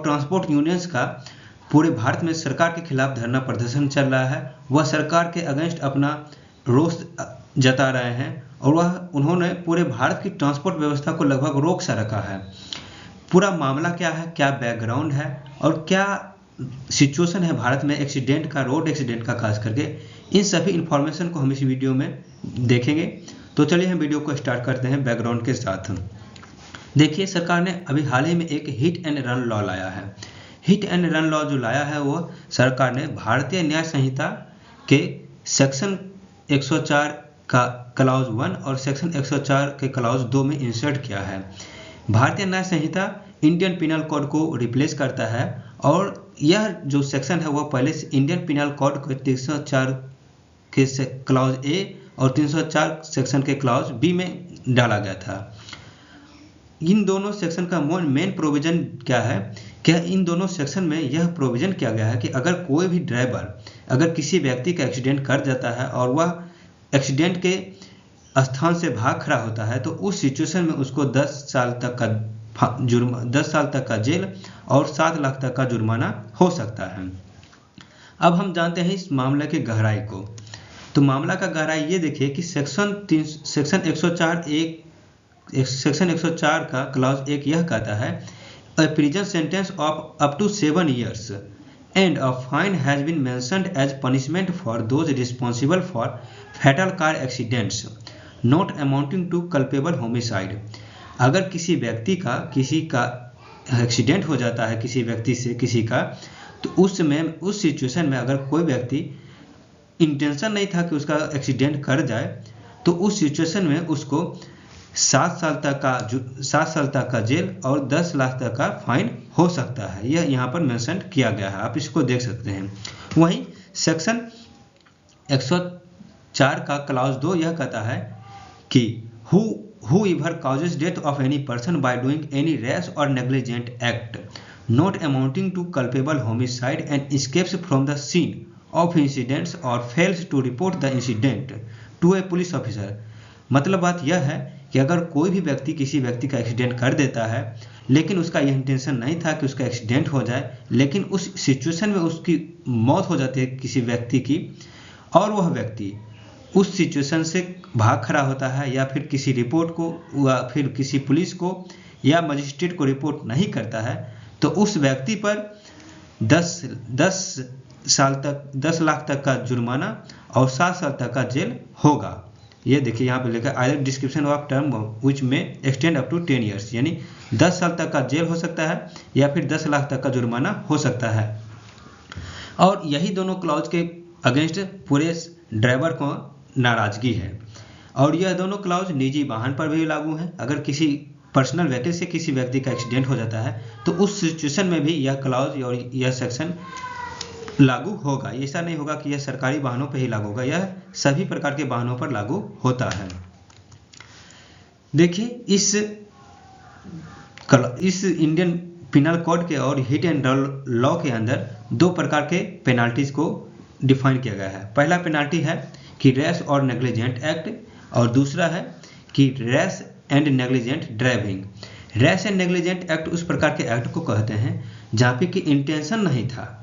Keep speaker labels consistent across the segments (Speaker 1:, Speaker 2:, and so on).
Speaker 1: Transport unions का पूरे भारत में सरकार के खिलाफ धरना प्रदर्शन चल रहा है। वह सरकार के अगेंस्ट अपना रोष जता रहे हैं और उन्होंने पूरे भारत की ट्रांसपोर्ट व्यवस्था को लगभग रोक सा रखा है। पूरा मामला क्या है, क्या बैकग्राउंड है और क्या सिचुएशन है भारत में एक्सीडेंट का, रोड एक्सीडेंट का खास करके, इन सभी इंफॉर्मेशन को हम इस वीडियो में देखेंगे। तो चलिए हम वीडियो को स्टार्ट करते हैं बैकग्राउंड के साथ। देखिए, सरकार ने अभी हाल ही में एक हिट एंड रन लॉ लाया है। हिट एंड रन लॉ जो लाया है वो सरकार ने भारतीय न्याय संहिता के सेक्शन 104 का क्लाउज 1 और सेक्शन 104 के क्लाउज 2 में इंसर्ट किया है। भारतीय न्याय संहिता इंडियन पिनल कोड को रिप्लेस करता है और यह जो सेक्शन है वह पहले से इंडियन पिनल कोड के 304 के क्लाउज ए और 304 सेक्शन के क्लाउज बी में डाला गया था। इन दोनों सेक्शन का मेन प्रोविजन क्या है, क्या इन दोनों सेक्शन में यह प्रोविजन किया गया है कि अगर कोई भी ड्राइवर अगर किसी व्यक्ति का एक्सीडेंट कर जाता है और वह एक्सीडेंट के स्थान से भाग खड़ा होता है तो उस सिचुएशन में उसको 10 साल तक का जेल और 7 लाख तक का जुर्माना हो सकता है। अब हम जानते हैं इस मामले की गहराई को। तो मामला का गहराई ये देखिए कि सेक्शन 104 का क्लाउज 1 यह कहता है, A prison sentence of up to 7 years and a fine has been mentioned as punishment for those responsible for fatal car accidents not amounting to culpable homicide। अगर किसी का एक्सीडेंट हो जाता है किसी व्यक्ति से किसी का, तो उस सिचुएशन में अगर कोई व्यक्ति इंटेंशन नहीं था कि उसका एक्सीडेंट कर जाए तो उस सिचुएशन में उसको 7 साल तक का जेल और 10 लाख तक का फाइन हो सकता है। यह यहाँ पर मेंशन किया गया है, आप इसको देख सकते हैं। वहीं सेक्शन 104 का क्लाउज 2 यह कहता है कि whoever causes death of any person by doing any rash or negligent act not amounting to culpable homicide and escapes from the scene of incidents or fails to report the incident to a police officer। मतलब बात यह है कि अगर कोई भी व्यक्ति किसी व्यक्ति का एक्सीडेंट कर देता है लेकिन उसका यह इंटेंशन नहीं था कि उसका एक्सीडेंट हो जाए, लेकिन उस सिचुएशन में उसकी मौत हो जाती है किसी व्यक्ति की और वह व्यक्ति उस सिचुएशन से भाग खड़ा होता है या फिर किसी रिपोर्ट को या फिर किसी पुलिस को या मजिस्ट्रेट को रिपोर्ट नहीं करता है, तो उस व्यक्ति पर 10 लाख तक का जुर्माना और 7 साल तक का जेल होगा। ये देखिए यहाँ पे लिखा है either description of term which में एक्सटेंड अप टू 10 ईयर्स, यानी 10 साल तक का जेल हो सकता है या फिर 10 लाख तक का जुर्माना हो सकता है। और यही दोनों क्लॉज के अगेंस्ट पूरे ड्राइवर को नाराजगी है। और यह दोनों क्लॉज निजी वाहन पर भी लागू है। अगर किसी पर्सनल व्हीकल से किसी व्यक्ति का एक्सीडेंट हो जाता है तो उस सिचुएशन में भी यह क्लॉज और यह सेक्शन लागू होगा। ऐसा नहीं होगा कि यह सरकारी वाहनों पर ही लागू होगा, यह सभी प्रकार के वाहनों पर लागू होता है। देखिए, इस इंडियन पिनल कोड के और हिट एंड रन लॉ के अंदर 2 प्रकार के पेनाल्टीज को डिफाइन किया गया है। पहला पेनाल्टी है कि रैश और नेग्लिजेंट एक्ट और दूसरा है कि rash and negligent driving. Rash and negligent act उस प्रकार के एक्ट को कहते हैं जहाँ पे कि इंटेंशन नहीं था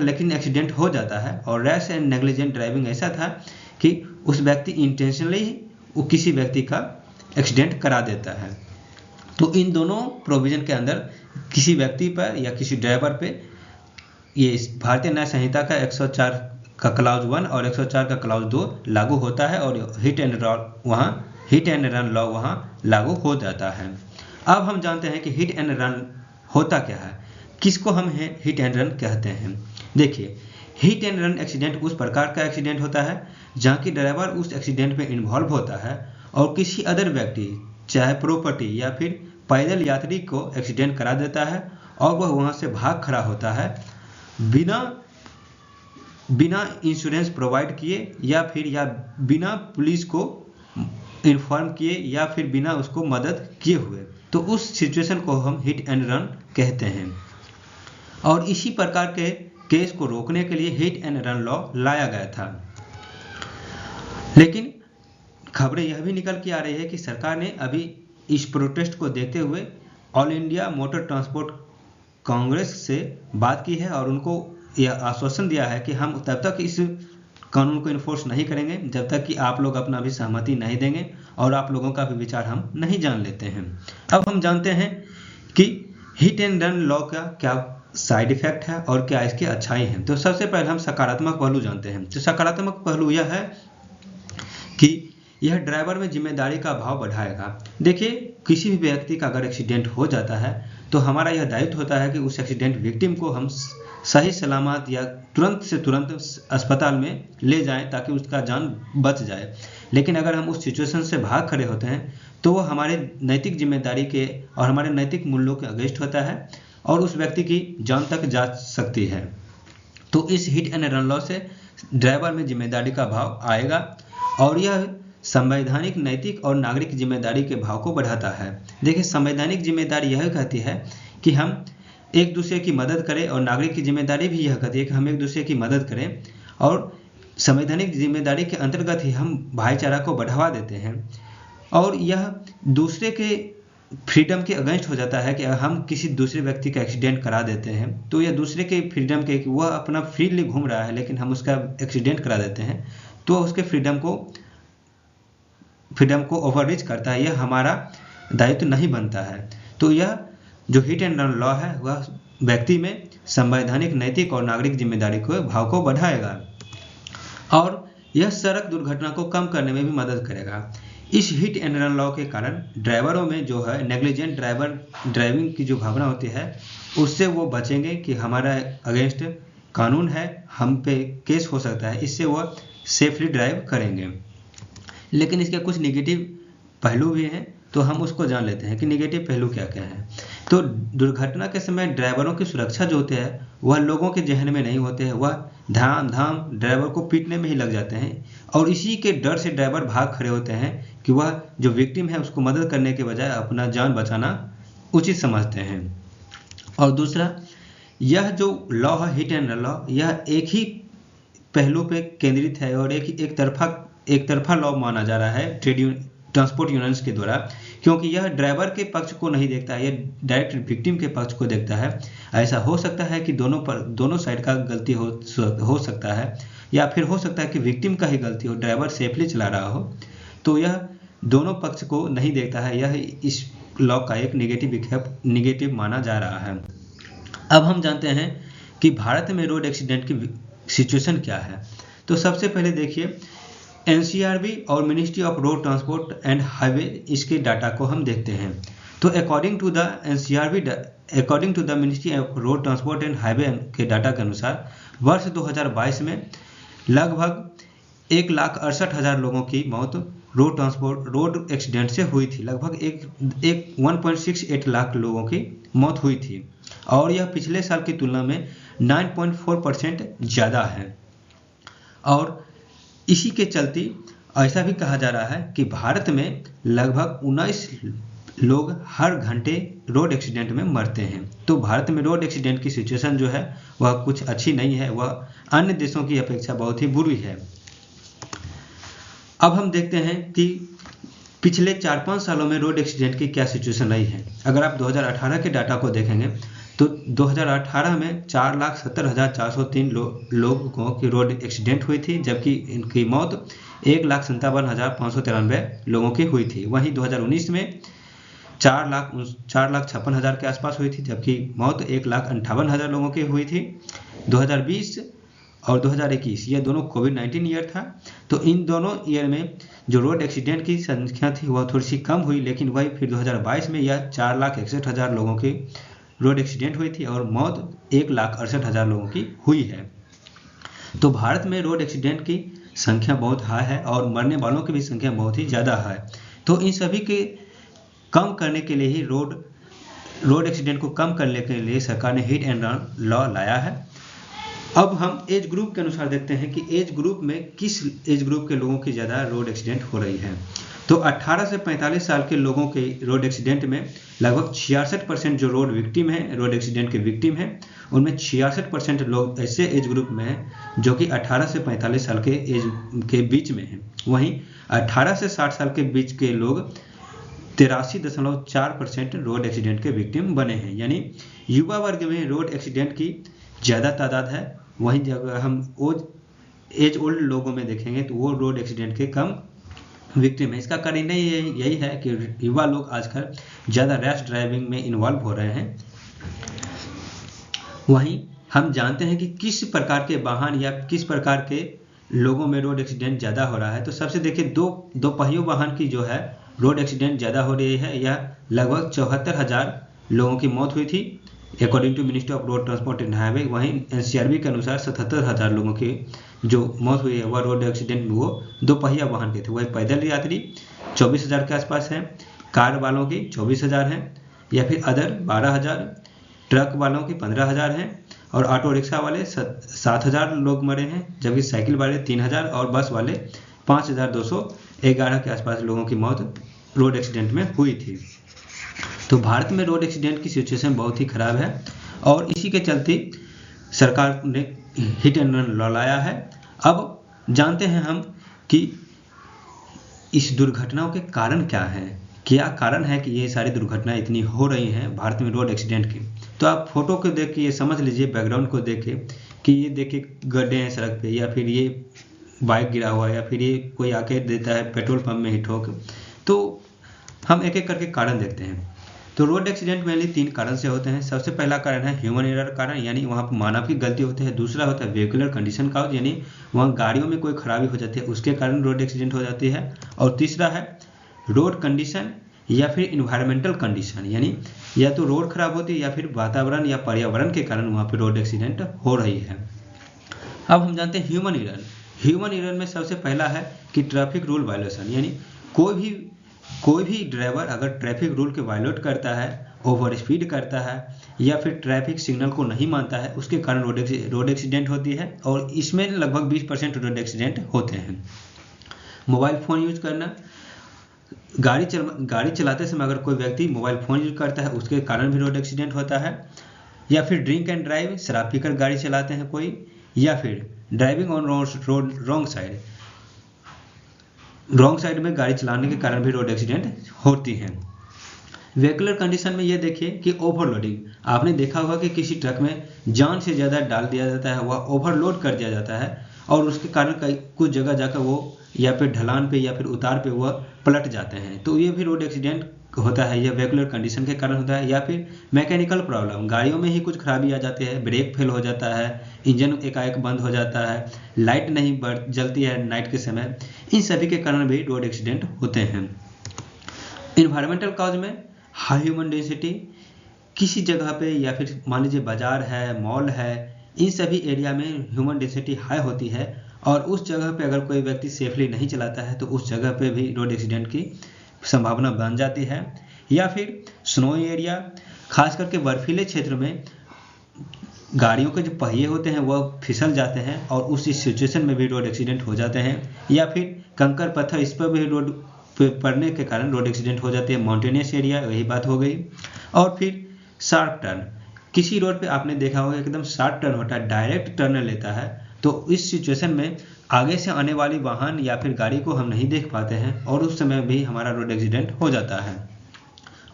Speaker 1: लेकिन एक्सीडेंट हो जाता है। और रैश एंड नेग्लिजेंट ड्राइविंग ऐसा था कि उस व्यक्ति इंटेंशनली वो किसी व्यक्ति का एक्सीडेंट करा देता है। तो इन दोनों प्रोविजन के अंदर किसी व्यक्ति पर या किसी ड्राइवर पे ये भारतीय न्याय संहिता का 104 का क्लाउज 1 और 104 का क्लाउज 2 लागू होता है और हिट एंड रन लॉ वहाँ लागू हो जाता है। अब हम जानते हैं कि हिट एंड रन होता क्या है, किसको हम हिट एंड रन कहते हैं। देखिए, हिट एंड रन एक्सीडेंट उस प्रकार का एक्सीडेंट होता है जहाँ की ड्राइवर उस एक्सीडेंट में इन्वॉल्व होता है और किसी अदर व्यक्ति चाहे प्रॉपर्टी या फिर पैदल यात्री को एक्सीडेंट करा देता है और वह वहाँ से भाग खड़ा होता है बिना इंश्योरेंस प्रोवाइड किए या बिना पुलिस को इन्फॉर्म किए या फिर बिना उसको मदद किए हुए, तो उस सिचुएशन को हम हिट एंड रन कहते हैं। और इसी प्रकार के केस को रोकने के लिए हिट एंड रन लॉ लाया गया था। लेकिन खबरें यह भी निकल के आ रही है कि सरकार ने अभी इस प्रोटेस्ट को देखते हुए all India motor transport Congress से बात की है और उनको यह आश्वासन दिया है कि हम तब तक इस कानून को इन्फोर्स नहीं करेंगे जब तक कि आप लोग अपना भी सहमति नहीं देंगे और आप लोगों का भी विचार हम नहीं जान लेते हैं। अब हम जानते हैं कि हिट एंड रन लॉ का क्या साइड इफेक्ट है और क्या इसकी अच्छाई है। तो सबसे पहले हम सकारात्मक पहलू जानते हैं। तो सकारात्मक पहलू यह है कि यह ड्राइवर में जिम्मेदारी का भाव बढ़ाएगा। देखिए, किसी भी व्यक्ति का अगर एक्सीडेंट हो जाता है तो हमारा यह दायित्व होता है कि उस एक्सीडेंट विक्टिम को हम सही सलामत या तुरंत से तुरंत अस्पताल में ले जाएं ताकि उसका जान बच जाए। लेकिन अगर हम उस सिचुएशन से भाग खड़े होते हैं तो वो हमारे नैतिक जिम्मेदारी के और हमारे नैतिक मूल्यों के अगेंस्ट होता है और उस व्यक्ति की जान तक जा सकती है। तो इस हिट एंड रन लॉ से ड्राइवर में जिम्मेदारी का भाव आएगा और यह संवैधानिक, नैतिक और नागरिक जिम्मेदारी के भाव को बढ़ाता है। देखिए, संवैधानिक जिम्मेदारी यह कहती है कि हम एक दूसरे की मदद करें और नागरिक की जिम्मेदारी भी यह कहती है कि हम एक दूसरे की मदद करें और संवैधानिक जिम्मेदारी के अंतर्गत ही हम भाईचारा को बढ़ावा देते हैं। और यह दूसरे के फ्रीडम के अगेंस्ट हो जाता है कि हम किसी दूसरे व्यक्ति का एक्सीडेंट करा देते हैं तो यह दूसरे के फ्रीडम के, वह अपना फ्रीली घूम रहा है लेकिन हम उसका एक्सीडेंट करा देते हैं तो उसके फ्रीडम को ओवररीच करता है। यह हमारा दायित्व नहीं बनता है। तो यह जो हिट एंड रन लॉ है वह व्यक्ति में संवैधानिक, नैतिक और नागरिक जिम्मेदारी को भाव को बढ़ाएगा और यह सड़क दुर्घटना को कम करने में भी मदद करेगा। इस हिट एंड रन लॉ के कारण ड्राइवरों में जो है नेग्लिजेंट ड्राइविंग की जो भावना होती है उससे वो बचेंगे कि हमारा अगेंस्ट कानून है, हम पे केस हो सकता है, इससे वो सेफली ड्राइव करेंगे। लेकिन इसके कुछ निगेटिव पहलू भी हैं तो हम उसको जान लेते हैं कि निगेटिव पहलू क्या क्या है। तो दुर्घटना के समय ड्राइवरों की सुरक्षा जो होती है वह लोगों के जहन में नहीं होते हैं, वह धाम ड्राइवर को पीटने में ही लग जाते हैं और इसी के डर से ड्राइवर भाग खड़े होते हैं कि वह जो विक्टिम है उसको मदद करने के बजाय अपना जान बचाना उचित समझते हैं। और दूसरा, यह जो लॉ है हिट एंड रन लॉ, यह एक ही पहलू पे केंद्रित है और एक तरफा लॉ माना जा रहा है ट्रांसपोर्ट यूनियंस के द्वारा, क्योंकि यह ड्राइवर के पक्ष को नहीं देखता है, यह डायरेक्ट विक्टिम के पक्ष को देखता है। ऐसा हो सकता है कि दोनों साइड का गलती हो सकता है या फिर हो सकता है कि विक्टिम का ही गलती हो, ड्राइवर सेफली चला रहा हो। तो यह दोनों पक्ष को नहीं देखता है, यह इस लॉ का एक निगेटिव माना जा रहा है। अब हम जानते हैं कि भारत में रोड एक्सीडेंट की सिचुएशन क्या है। तो सबसे पहले देखिए, एनसीआरबी और ministry of road transport and highway इसके डाटा को हम देखते हैं। तो according to the ministry of road transport and highway के डाटा के अनुसार वर्ष 2022 में लगभग 1,68,000 लोगों की मौत रोड एक्सीडेंट से हुई थी। लगभग 1.68 लाख लोगों की मौत हुई थी और यह पिछले साल की तुलना में 9.4% ज़्यादा है। और इसी के चलते ऐसा भी कहा जा रहा है कि भारत में लगभग 19 लोग हर घंटे रोड एक्सीडेंट में मरते हैं। तो भारत में रोड एक्सीडेंट की सिचुएशन जो है वह कुछ अच्छी नहीं है, वह अन्य देशों की अपेक्षा बहुत ही बुरी है। अब हम देखते हैं कि पिछले 4-5 सालों में रोड एक्सीडेंट की क्या सिचुएशन रही है। अगर आप 2018 के डाटा को देखेंगे तो 2018 में 4,70,403 लोगों की रोड एक्सीडेंट हुई थी, जबकि इनकी मौत 1,57,593 लोगों की हुई थी। वहीं 2019 में 4,56,000 के आसपास हुई थी, जबकि मौत 1,58,000 लोगों की हुई थी। 2020 और 2021 ये दोनों कोविड-19 ईयर था, तो इन दोनों ईयर में जो रोड एक्सीडेंट की संख्या थी वह थोड़ी सी कम हुई, लेकिन वही फिर 2022 में यह 4,61,000 लोगों की रोड एक्सीडेंट हुई थी और मौत 1,68,000 लोगों की हुई है। तो भारत में रोड एक्सीडेंट की संख्या बहुत हाई है और मरने वालों की भी संख्या बहुत ही ज़्यादा है। तो इन सभी के कम करने के लिए ही रोड एक्सीडेंट को कम करने के लिए सरकार ने हिट एंड रन लॉ लाया है। अब हम एज ग्रुप के अनुसार देखते हैं कि एज ग्रुप में किस एज ग्रुप के लोगों की ज़्यादा रोड एक्सीडेंट हो रही है। तो 18 से 45 साल के लोगों के रोड एक्सीडेंट में लगभग 66% जो रोड एक्सीडेंट के विक्टिम हैं, उनमें 66% लोग ऐसे एज ग्रुप में हैं जो कि 18 से 45 साल के एज के बीच में हैं। वहीं 18 से 60 साल के बीच के लोग 83.4% रोड एक्सीडेंट के विक्टिम बने हैं। यानी युवा वर्ग में रोड एक्सीडेंट की ज़्यादा तादाद है, वहीं जब हम एज ओल्ड लोगों में देखेंगे तो वो रोड एक्सीडेंट के कम विक्टिम है। इसका कारण यही है कि युवा लोग आजकल ज़्यादा रैश ड्राइविंग में इन्वॉल्व हो रहे हैं। वहीं हम जानते हैं कि किस प्रकार के वाहन या किस प्रकार के लोगों में रोड एक्सीडेंट ज़्यादा हो रहा है। तो सबसे देखिए दो पहियों वाहन की जो है रोड एक्सीडेंट ज़्यादा हो रही है। यह लगभग 74,000 लोगों की मौत हुई थी according to ministry of road transport and highway. वहीं NCRB के अनुसार 77,000 लोगों की जो मौत हुई है वह रोड एक्सीडेंट में वो दो पहिया वाहन के थे। वही पैदल यात्री 24,000 के आसपास हैं, कार वालों की 24,000 हैं, या फिर अदर 12,000, ट्रक वालों की 15,000 हैं, और ऑटो रिक्शा वाले 7,000 लोग मरे हैं, जबकि साइकिल वाले 3,000 और बस वाले 5,211 के आसपास लोगों की मौत रोड एक्सीडेंट में हुई थी। तो भारत में रोड एक्सीडेंट की सिचुएशन बहुत ही खराब है और इसी के चलते सरकार ने हिट एंड रन लॉ लाया है। अब जानते हैं हम कि इस दुर्घटनाओं के कारण क्या हैं, क्या कारण है कि ये सारी दुर्घटनाएं इतनी हो रही हैं भारत में रोड एक्सीडेंट की। तो आप फोटो को देख के ये समझ लीजिए, बैकग्राउंड को देख के, कि ये देखिए गड्ढे हैं सड़क पे, या फिर ये बाइक गिरा हुआ है, या फिर ये कोई आके देता है पेट्रोल पंप में ही ठोक। तो हम एक एक करके कारण देखते हैं। तो रोड एक्सीडेंट मेनली 3 कारण से होते हैं। सबसे पहला कारण है ह्यूमन एरर कारण, यानी वहाँ पर मानव की गलती होती है। दूसरा होता है व्हीकुलर कंडीशन काउज, यानी वहाँ गाड़ियों में कोई खराबी हो जाती है उसके कारण रोड एक्सीडेंट हो जाती है। और तीसरा है रोड कंडीशन या फिर इन्वायरमेंटल कंडीशन, यानी या तो रोड खराब होती है या फिर वातावरण या पर्यावरण के कारण वहाँ पर रोड एक्सीडेंट हो रही है। अब हम जानते हैं ह्यूमन एरर। ह्यूमन एरर में सबसे पहला है कि ट्रैफिक रूल वायलेशन, यानी कोई भी ड्राइवर अगर ट्रैफिक रूल के वायलेट करता है, ओवर स्पीड करता है या फिर ट्रैफिक सिग्नल को नहीं मानता है, उसके कारण रोड एक्सीडेंट होती है। और इसमें लगभग 20% रोड एक्सीडेंट होते हैं। मोबाइल फ़ोन यूज करना, गाड़ी चलाते समय अगर कोई व्यक्ति मोबाइल फ़ोन यूज करता है उसके कारण भी रोड एक्सीडेंट होता है। या फिर ड्रिंक एंड ड्राइव, शराब पीकर गाड़ी चलाते हैं कोई, या फिर driving on road wrong side में गाड़ी चलाने के कारण भी रोड एक्सीडेंट होती हैं। व्हीकुलर कंडीशन में ये देखिए कि ओवरलोडिंग, आपने देखा होगा कि किसी ट्रक में जान से ज़्यादा डाल दिया जाता है, वह ओवरलोड कर दिया जाता है और उसके कारण कुछ जगह जाकर वो या फिर ढलान पे या फिर उतार पे वह पलट जाते हैं। तो ये भी रोड एक्सीडेंट होता है, यह व्हीकुलर कंडीशन के कारण होता है। या फिर मैकेनिकल प्रॉब्लम, गाड़ियों में ही कुछ खराबी आ जाती है, ब्रेक फेल हो जाता है, इंजन एकाएक बंद हो जाता है, लाइट नहीं जलती है नाइट के समय, इन सभी के कारण भी रोड एक्सीडेंट होते हैं। इन्वायरमेंटल कॉज में हाई ह्यूमन डेंसिटी, किसी जगह पे या फिर मान लीजिए बाजार है, मॉल है, इन सभी एरिया में ह्यूमन डेंसिटी हाई होती है और उस जगह पे अगर कोई व्यक्ति सेफली नहीं चलाता है तो उस जगह पे भी रोड एक्सीडेंट की संभावना बन जाती है। या फिर स्नो एरिया, खास करके बर्फीले क्षेत्र में गाड़ियों के जो पहिए होते हैं वह फिसल जाते हैं और उस सिचुएशन में भी रोड एक्सीडेंट हो जाते हैं। या फिर कंकर पत्थर, इस पर भी रोड पड़ने के कारण रोड एक्सीडेंट हो जाते हैं। माउंटेनियस एरिया, वही बात हो गई। और फिर शार्प टर्न, किसी रोड पे आपने देखा होगा एकदम शार्प टर्न होता है, डायरेक्ट टर्न लेता है, तो इस सिचुएशन में आगे से आने वाली वाहन या फिर गाड़ी को हम नहीं देख पाते हैं और उस समय भी हमारा रोड एक्सीडेंट हो जाता है।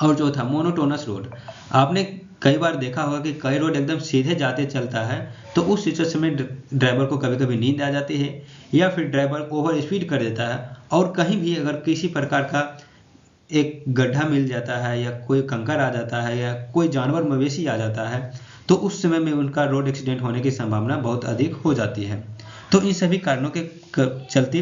Speaker 1: और चौथा मोनोटोनस रोड, आपने कई बार देखा होगा कि कई रोड एकदम सीधे जाते चलता है तो उस सिचुएशन में ड्राइवर को कभी कभी नींद आ जाती है या फिर ड्राइवर ओवर स्पीड कर देता है और कहीं भी अगर किसी प्रकार का एक गड्ढा मिल जाता है या कोई कंकर आ जाता है या कोई जानवर मवेशी आ जाता है तो उस समय में उनका रोड एक्सीडेंट होने की संभावना बहुत अधिक हो जाती है। तो इन सभी कारणों के चलते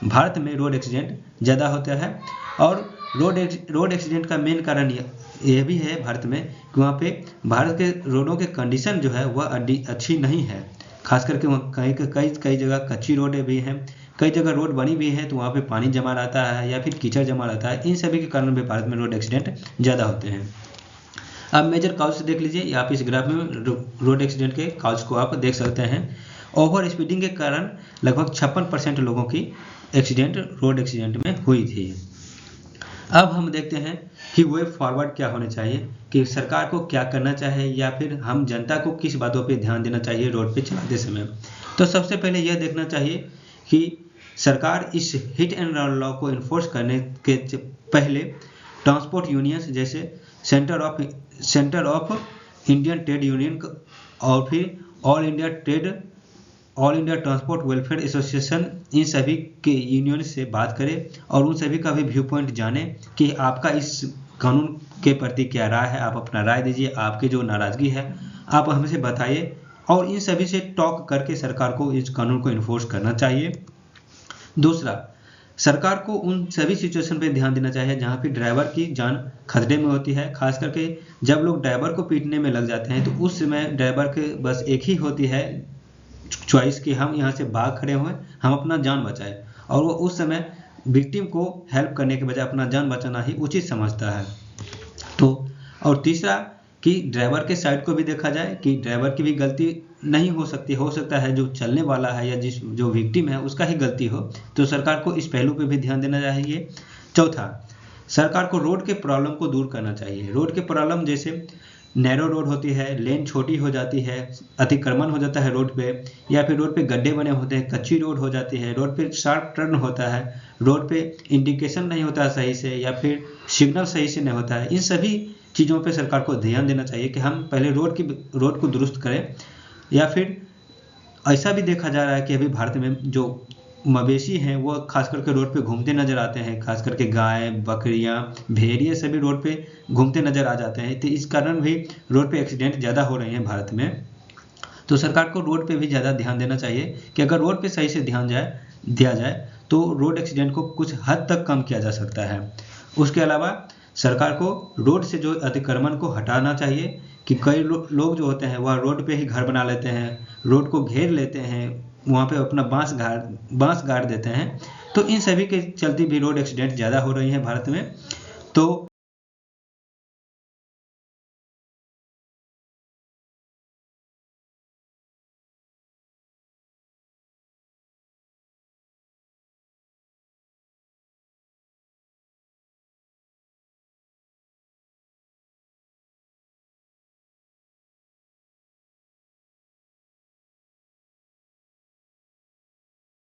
Speaker 1: भारत में रोड एक्सीडेंट ज़्यादा होता है। और रोड एक्सीडेंट का मेन कारण यह भी है भारत में कि वहाँ पे भारत के रोडों के कंडीशन जो है वह अच्छी नहीं है। खास करके वहाँ कई जगह कच्ची रोडें भी हैं, कई जगह रोड बनी भी है तो वहाँ पे पानी जमा रहता है या फिर कीचड़ जमा रहता है। इन सभी के कारण भी भारत में रोड एक्सीडेंट ज़्यादा होते हैं। अब मेजर काउज देख लीजिए, आप इस ग्राफ में रोड एक्सीडेंट के काउज को आप देख सकते हैं। ओवर स्पीडिंग के कारण लगभग 56% लोगों की रोड एक्सीडेंट में हुई थी। अब हम देखते हैं कि वे फॉरवर्ड क्या होने चाहिए, कि सरकार को क्या करना चाहिए या फिर हम जनता को किस बातों पे ध्यान देना चाहिए रोड पे चलाते समय। तो सबसे पहले यह देखना चाहिए कि सरकार इस हिट एंड रन लॉ को इन्फोर्स करने के पहले ट्रांसपोर्ट यूनियंस जैसे centre of Indian trade union और फिर all India transport welfare association, इन सभी के यूनियन से बात करें और उन सभी का भी व्यू पॉइंट जाने कि आपका इस कानून के प्रति क्या राय है। आप अपना राय दीजिए, आपकी जो नाराजगी है आप हमसे बताइए, और इन सभी से टॉक करके सरकार को इस कानून को इन्फोर्स करना चाहिए। दूसरा, सरकार को उन सभी सिचुएशन पे ध्यान देना चाहिए जहाँ पे ड्राइवर की जान खतरे में होती है। खास करके जब लोग ड्राइवर को पीटने में लग जाते हैं तो उस समय ड्राइवर के बस एक ही होती है चॉइस कि हम यहाँ से भाग खड़े हुए, हम अपना जान बचाएं, और वो उस समय विक्टिम को हेल्प करने के बजाय अपना जान बचाना ही उचित समझता है। तो और तीसरा कि ड्राइवर के साइड को भी देखा जाए कि ड्राइवर की भी गलती नहीं हो सकता है जो चलने वाला है या जो विक्टिम है उसका ही गलती हो, तो सरकार को इस पहलू पे भी ध्यान देना चाहिए। चौथा, सरकार को रोड के प्रॉब्लम को दूर करना चाहिए। रोड के प्रॉब्लम जैसे नैरो रोड होती है, लेन छोटी हो जाती है, अतिक्रमण हो जाता है रोड पे, या फिर रोड पे गड्ढे बने होते हैं, कच्ची रोड हो जाती है, रोड पे शार्प टर्न होता है, रोड पे इंडिकेशन नहीं होता है सही से, या फिर सिग्नल सही से नहीं होता है। इन सभी चीज़ों पे सरकार को ध्यान देना चाहिए कि हम पहले रोड को दुरुस्त करें। या फिर ऐसा भी देखा जा रहा है कि अभी भारत में जो मवेशी हैं वो खास करके रोड पे घूमते नजर आते हैं, खास करके गाय, बकरियां, भेड़िए सभी रोड पे घूमते नजर आ जाते हैं। तो इस कारण भी रोड पे एक्सीडेंट ज़्यादा हो रहे हैं भारत में। तो सरकार को रोड पे भी ज़्यादा ध्यान देना चाहिए कि अगर रोड पे सही से ध्यान दिया जाए तो रोड एक्सीडेंट को कुछ हद तक कम किया जा सकता है। उसके अलावा सरकार को रोड से जो अतिक्रमण को हटाना चाहिए कि कई लोग जो होते हैं वह रोड पे ही घर बना लेते हैं, रोड को घेर लेते हैं, वहाँ पे अपना बांस गाड़ देते हैं। तो इन सभी के चलते भी रोड एक्सीडेंट ज़्यादा हो रही हैं भारत में। तो